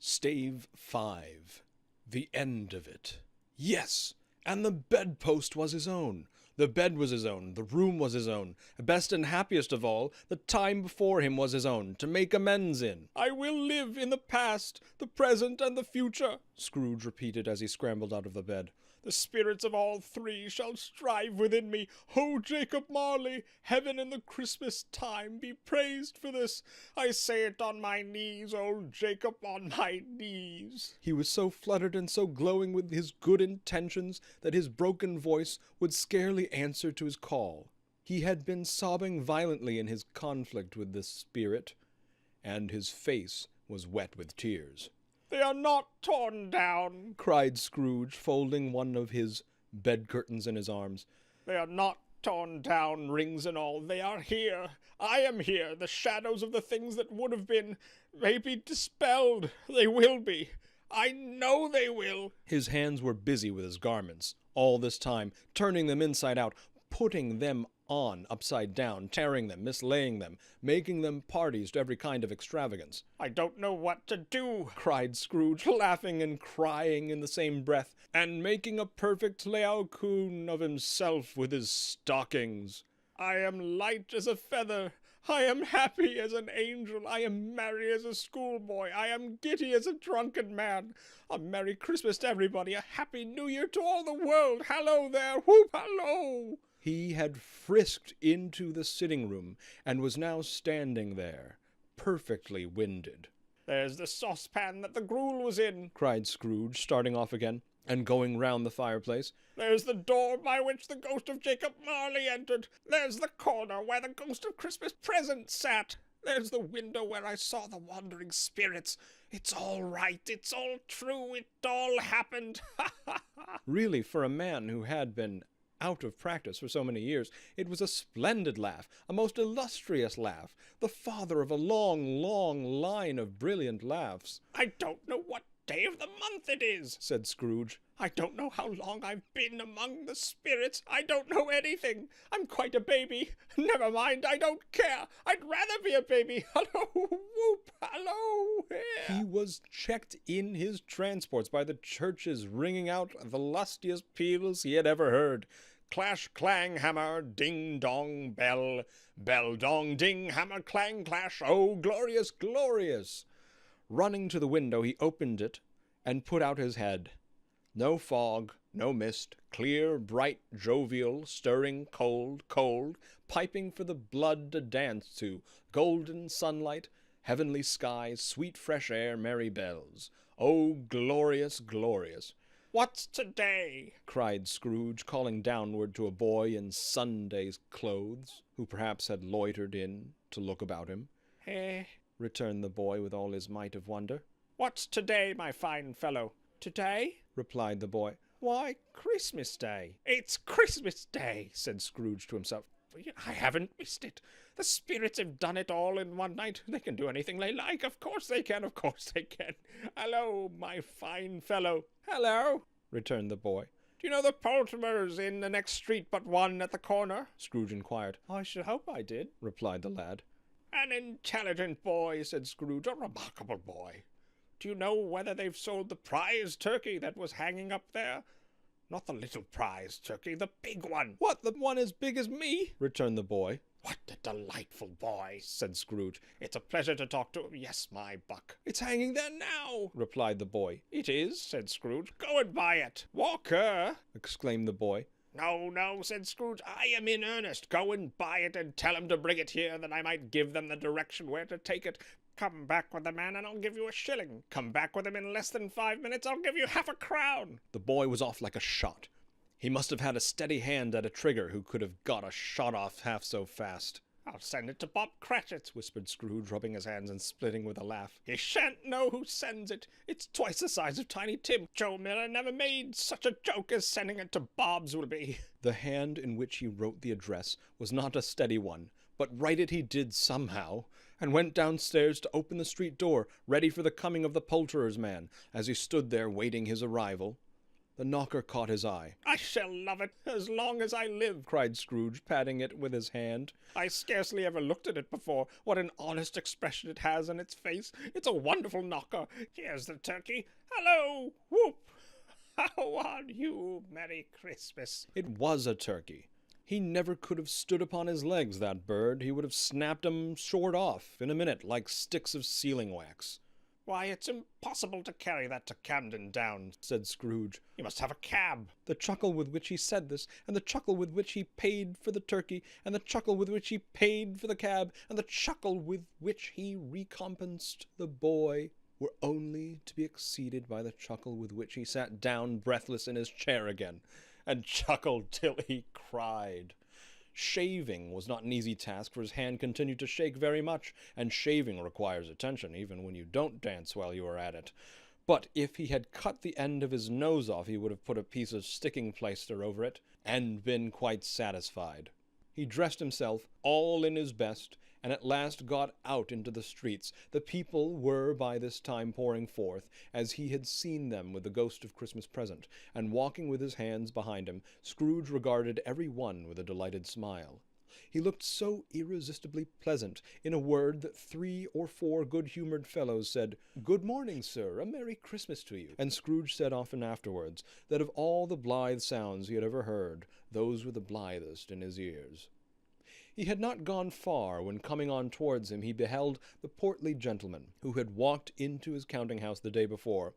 Stave 5. The end of it. Yes! And the bedpost was his own. The bed was his own, the room was his own. Best and happiest of all, the time before him was his own, to make amends in. "I will live in the past, the present, and the future," Scrooge repeated as he scrambled out of the bed. "The spirits of all three shall strive within me. Ho, Jacob Marley! Heaven in the Christmas time be praised for this. I say it on my knees, old Jacob, on my knees." He was so fluttered and so glowing with his good intentions that his broken voice would scarcely answer to his call. He had been sobbing violently in his conflict with this spirit, and his face was wet with tears. "They are not torn down," cried Scrooge, folding one of his bed curtains in his arms. "They are not torn down, rings and all. They are here. I am here. The shadows of the things that would have been may be dispelled. They will be. I know they will." His hands were busy with his garments all this time, turning them inside out, putting them on upside down, tearing them, mislaying them, making them parties to every kind of extravagance. "I don't know what to do," cried Scrooge, laughing and crying in the same breath, and making a perfect Laocoon of himself with his stockings. "I am light as a feather. I am happy as an angel. I am merry as a schoolboy. I am giddy as a drunken man. A Merry Christmas to everybody. A Happy New Year to all the world. Hallo there! Whoop, hallo!" He had frisked into the sitting-room, and was now standing there, perfectly winded. "There's the saucepan that the gruel was in," cried Scrooge, starting off again, and going round the fireplace. "There's the door by which the ghost of Jacob Marley entered. There's the corner where the ghost of Christmas Present sat. There's the window where I saw the wandering spirits. It's all right. It's all true. It all happened. Ha, ha, ha." Really, for a man who had been out of practice for so many years, it was a splendid laugh, a most illustrious laugh, the father of a long, long line of brilliant laughs. "I don't know what day of the month it is," said Scrooge. "I don't know how long I've been among the spirits. I don't know anything. I'm quite a baby. Never mind, I don't care. I'd rather be a baby. Hallo, whoop, hallo." He was checked in his transports by the churches ringing out the lustiest peals he had ever heard. Clash, clang, hammer, ding, dong, bell. Bell, dong, ding, hammer, clang, clash. Oh, glorious, glorious! Running to the window, he opened it and put out his head. No fog, no mist, clear, bright, jovial, stirring, cold, cold, piping for the blood to dance to, golden sunlight, heavenly skies, sweet fresh air, merry bells. Oh, glorious, glorious! "What's today?" cried Scrooge, calling downward to a boy in Sunday's clothes, who perhaps had loitered in to look about him. "Eh?" returned the boy with all his might of wonder. "What's today, my fine fellow?" "Today?" replied the boy. "Why, Christmas Day." "It's Christmas Day," said Scrooge to himself. "I haven't missed it. The spirits have done it all in one night. They can do anything they like. Of course they can. Of course they can. Hello, my fine fellow." "Hello," returned the boy. "Do you know the Poltimers in the next street but one at the corner?" Scrooge inquired. "I should hope I did," replied the lad. "An intelligent boy," said Scrooge. "A remarkable boy. Do you know whether they've sold the prize turkey that was hanging up there? Not the little prize turkey, the big one." "What, the one as big as me?" returned the boy. "What a delightful boy," said Scrooge. "It's a pleasure to talk to him. Yes, my buck." "It's hanging there now," replied the boy. "It is," said Scrooge. "Go and buy it." "Walker!" exclaimed the boy. "No, no," said Scrooge. "I am in earnest. Go and buy it and tell him to bring it here, that I might give them the direction where to take it. Come back with the man and I'll give you a shilling. Come back with him in less than 5 minutes, I'll give you half a crown." The boy was off like a shot. He must have had a steady hand at a trigger who could have got a shot off half so fast. "I'll send it to Bob Cratchit's," whispered Scrooge, rubbing his hands and splitting with a laugh. "He shan't know who sends it. It's twice the size of Tiny Tim. Joe Miller never made such a joke as sending it to Bob's will be." The hand in which he wrote the address was not a steady one, but write it he did somehow, and went downstairs to open the street door, ready for the coming of the poulterer's man, as he stood there waiting his arrival. The knocker caught his eye. "I shall love it as long as I live," cried Scrooge, patting it with his hand. "I scarcely ever looked at it before. What an honest expression it has on its face. It's a wonderful knocker. Here's the turkey. Hello, whoop. How are you? Merry Christmas." It was a turkey. He never could have stood upon his legs, that bird. He would have snapped 'em short off in a minute, like sticks of sealing wax. "Why, it's impossible to carry that to Camden Town," said Scrooge. "You must have a cab." The chuckle with which he said this, and the chuckle with which he paid for the turkey, and the chuckle with which he paid for the cab, and the chuckle with which he recompensed the boy, were only to be exceeded by the chuckle with which he sat down breathless in his chair again, and chuckled till he cried. Shaving was not an easy task, for his hand continued to shake very much, and shaving requires attention, even when you don't dance while you are at it. But if he had cut the end of his nose off, he would have put a piece of sticking plaster over it, and been quite satisfied. He dressed himself all in his best, and at last got out into the streets. The people were by this time pouring forth, as he had seen them with the ghost of Christmas present, and walking with his hands behind him, Scrooge regarded every one with a delighted smile. He looked so irresistibly pleasant, in a word, that 3 or 4 good-humoured fellows said, "Good morning, sir, a Merry Christmas to you." And Scrooge said often afterwards, that of all the blithe sounds he had ever heard, those were the blithest in his ears. He had not gone far, when coming on towards him he beheld the portly gentleman, who had walked into his counting-house the day before,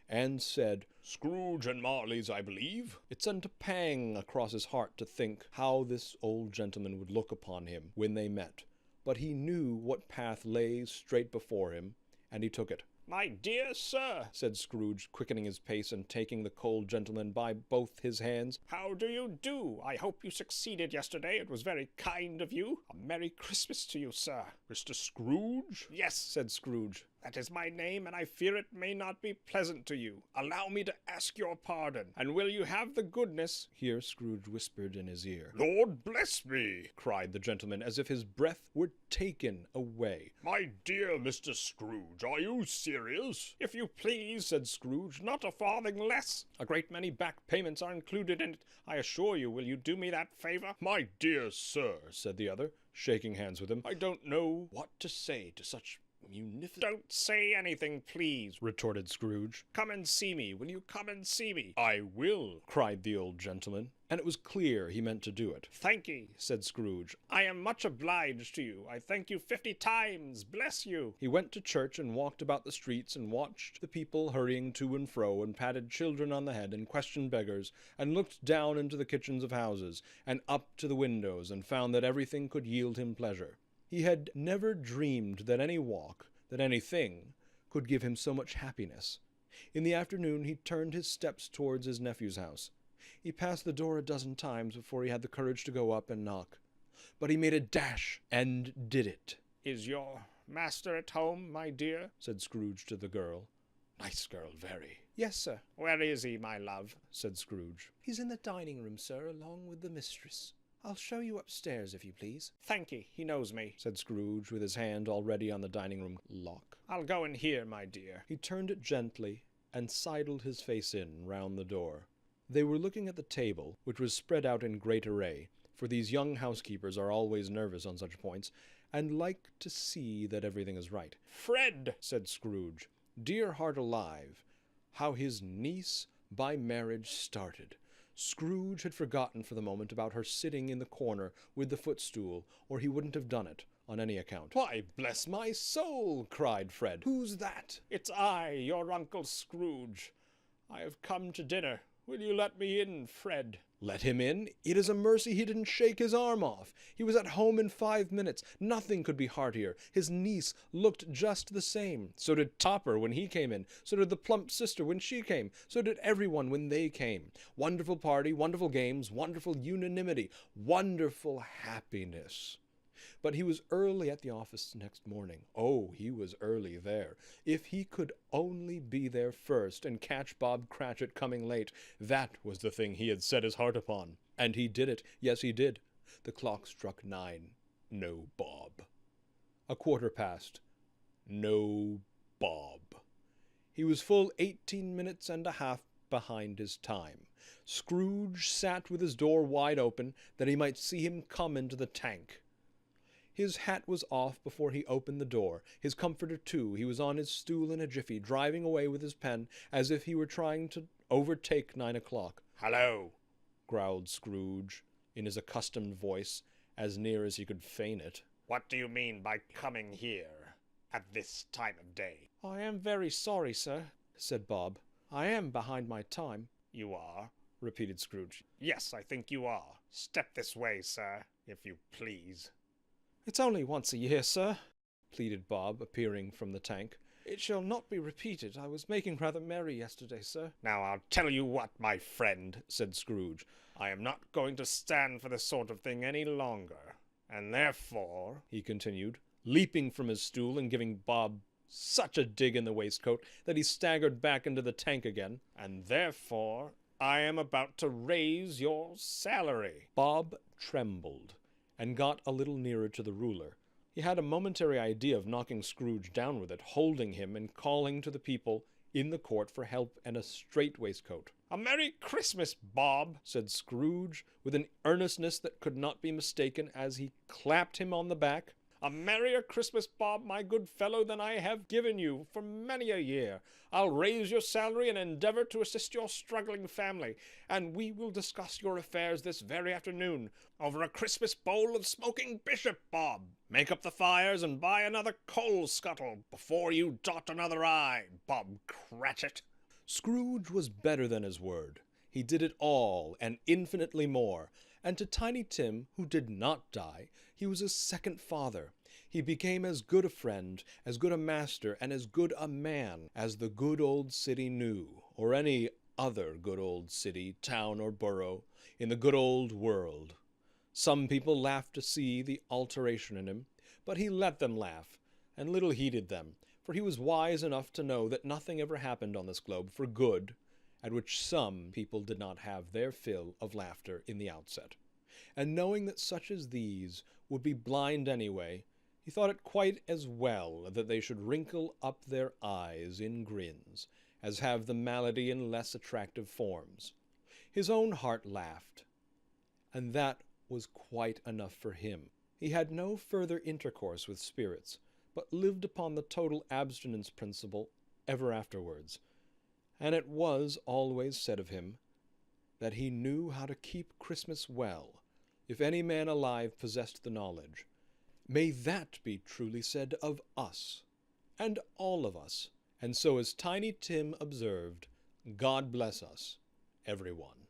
and said, "Scrooge and Marley's, I believe." It sent a pang across his heart to think how this old gentleman would look upon him when they met, but he knew what path lay straight before him, and he took it. "My dear sir," said Scrooge, quickening his pace and taking the cold gentleman by both his hands, "how do you do? I hope you succeeded yesterday. It was very kind of you. A Merry Christmas to you, sir." "Mr. Scrooge?" "Yes," said Scrooge. "That is my name, and I fear it may not be pleasant to you. Allow me to ask your pardon, and will you have the goodness—" Here Scrooge whispered in his ear. "Lord bless me!" cried the gentleman, as if his breath were taken away. "My dear Mr. Scrooge, are you serious?" "If you please," said Scrooge, "not a farthing less. A great many back payments are included in it, I assure you. Will you do me that favour?" "My dear sir," said the other, shaking hands with him, "I don't know what to say to such munificent—" "Don't say anything, please," retorted Scrooge. "Come and see me. Will you come and see me?" "I will," cried the old gentleman, and it was clear he meant to do it. "Thank'ee," said Scrooge. "I am much obliged to you. I thank you 50 times. Bless you." He went to church and walked about the streets and watched the people hurrying to and fro, and patted children on the head and questioned beggars, and looked down into the kitchens of houses and up to the windows, and found that everything could yield him pleasure. He had never dreamed that any walk, that anything, could give him so much happiness. In the afternoon he turned his steps towards his nephew's house. He passed the door a dozen times before he had the courage to go up and knock. But he made a dash and did it. "Is your master at home, my dear?" said Scrooge to the girl. "Nice girl, very." "Yes, sir." "Where is he, my love?" said Scrooge. "He's in the dining room, sir, along with the mistress. I'll show you upstairs, if you please." "Thank'ee, he knows me," said Scrooge, with his hand already on the dining room lock. "I'll go in here, my dear." He turned it gently, and sidled his face in round the door. They were looking at the table, which was spread out in great array, for these young housekeepers are always nervous on such points, and like to see that everything is right. "Fred," said Scrooge, dear heart alive, how his niece by marriage started. Scrooge had forgotten for the moment about her sitting in the corner with the footstool, or he wouldn't have done it on any account. "Why, bless my soul!" cried Fred. "Who's that?" "It's I, your Uncle Scrooge. I have come to dinner. Will you let me in, Fred?" "Let him in? It is a mercy he didn't shake his arm off. He was at home in 5 minutes. Nothing could be heartier. His niece looked just the same. So did Topper when he came in. So did the plump sister when she came. So did everyone when they came. Wonderful party, wonderful games, wonderful unanimity, wonderful happiness. But he was early at the office next morning. Oh, he was early there. If he could only be there first and catch Bob Cratchit coming late, that was the thing he had set his heart upon. And he did it. Yes, he did. The clock struck 9. No Bob. 1/4 past. No Bob. He was full 18 minutes and a half behind his time. Scrooge sat with his door wide open, that he might see him come into the tank. His hat was off before he opened the door, his comforter too. He was on his stool in a jiffy, driving away with his pen, as if he were trying to overtake 9 o'clock. "Hello," growled Scrooge, in his accustomed voice, as near as he could feign it. "what do you mean by coming here at this time of day?" I am very sorry, sir, said Bob. I am behind my time. "You are?" repeated Scrooge. "Yes, I think you are. Step this way, sir, if you please." It's only once a year, sir, pleaded Bob, appearing from the tank. It shall not be repeated. I was making rather merry yesterday, sir. "Now I'll tell you what, my friend," said Scrooge. "I am not going to stand for this sort of thing any longer. And therefore," he continued, leaping from his stool and giving Bob such a dig in the waistcoat that he staggered back into the tank again, "and therefore I am about to raise your salary." Bob trembled, and got a little nearer to the ruler. He had a momentary idea of knocking Scrooge down with it, holding him and calling to the people in the court for help and a strait waistcoat. "A Merry Christmas, Bob," said Scrooge, with an earnestness that could not be mistaken, as he clapped him on the back. "A merrier Christmas, Bob, my good fellow, than I have given you for many a year. I'll raise your salary and endeavor to assist your struggling family, and we will discuss your affairs this very afternoon over a Christmas bowl of smoking bishop, Bob. Make up the fires and buy another coal scuttle before you dot another I, Bob Cratchit." Scrooge was better than his word. He did it all, and infinitely more. And to Tiny Tim, who did not die, he was a second father. He became as good a friend, as good a master, and as good a man as the good old city knew, or any other good old city, town, or borough in the good old world. Some people laughed to see the alteration in him, but he let them laugh, and little heeded them, for he was wise enough to know that nothing ever happened on this globe for good, at which some people did not have their fill of laughter in the outset. And knowing that such as these would be blind anyway, he thought it quite as well that they should wrinkle up their eyes in grins, as have the malady in less attractive forms. His own heart laughed, and that was quite enough for him. He had no further intercourse with spirits, but lived upon the total abstinence principle ever afterwards. And it was always said of him that he knew how to keep Christmas well, if any man alive possessed the knowledge. May that be truly said of us, and all of us. And so, as Tiny Tim observed, God bless us, everyone.